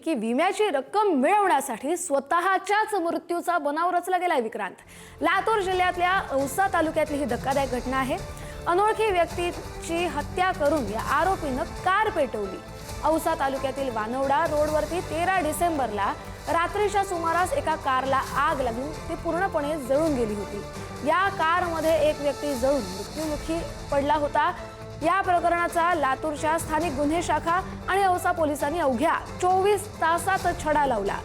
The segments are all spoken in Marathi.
की विम्याची रक्कम मिळवण्यासाठी स्वतःच्याच मृत्यूचा बनाव रचला गेलाय विक्रांत। लातूर जिल्ह्यातल्या औसा तालुक्यातली ही धक्कादायक घटना आहे। अनोळखी व्यक्तीची हत्या करून या आरोपीनं कार पेटवली। औसा तालुक्यातील वानवडा रोडवरती 13 डिसेंबरला रात्रीच्या सुमारास एका कारला आग लागून ती पूर्णपणे जळून गेली होती। या कारमध्ये एक व्यक्ती जळून मृत्युमुखी पडला होता। या प्रकरणाचा लातूरच्या स्थानिक गुन्हे शाखा आणि औसा पोलिसांनी अवघ्या 24 तासात छडा लावला।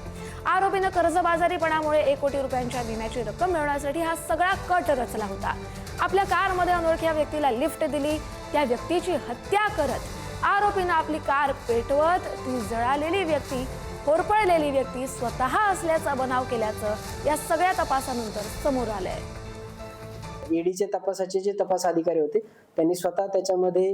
आरोपीनं कर्जबाजारीपणामुळे 1 कोटी रुपयांच्या विम्याची रक्कम मिळवण्यासाठी हा सगळा कट रचला होता। आपल्या कारमध्ये अनोळख्या व्यक्तीला लिफ्ट दिली, त्या व्यक्तीची हत्या करत आरोपीनं आपली कार पेटवत ती जळालेली व्यक्ती, होरपळलेली व्यक्ती स्वतः असल्याचा बनाव केल्याचं या सगळ्या तपासानंतर समोर आलंय। ईडीचे तपासाचे जे तपास अधिकारी होते त्यांनी स्वतः त्याच्यामध्ये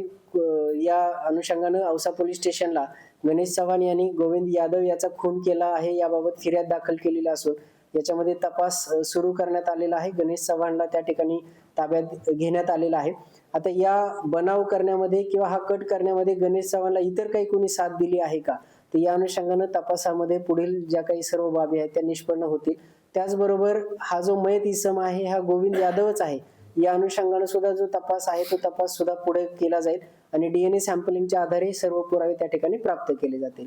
या अनुषंगाने औसा पोलीस स्टेशनला गणेश चव्हाण यांनी गोविंद यादव याचा खून केला आहे याबाबत फिर्याद दाखल केलेली असून याच्यामध्ये तपास सुरू करण्यात आलेला आहे। गणेश चव्हाणला त्या ठिकाणी ताब्यात घेण्यात आलेला आहे। आता या बनाव करण्यामध्ये किंवा हा कट करण्यामध्ये गणेश चव्हाणला इतर काही कोणी साथ दिली आहे का, तर या अनुषंगाने तपासामध्ये पुढील ज्या काही सर्व बाबी आहेत त्या निष्पन्न होतील। त्याचबरोबर हा जो मयत इसम आहे हा गोविंद यादवच आहे, या अनुषंगाने सुद्धा जो तपास आहे तो तपास सुद्धा पुढे केला जाईल आणि DNA सॅम्पलिंगच्या आधारे सर्व पुरावे त्या ठिकाणी प्राप्त केले जातील।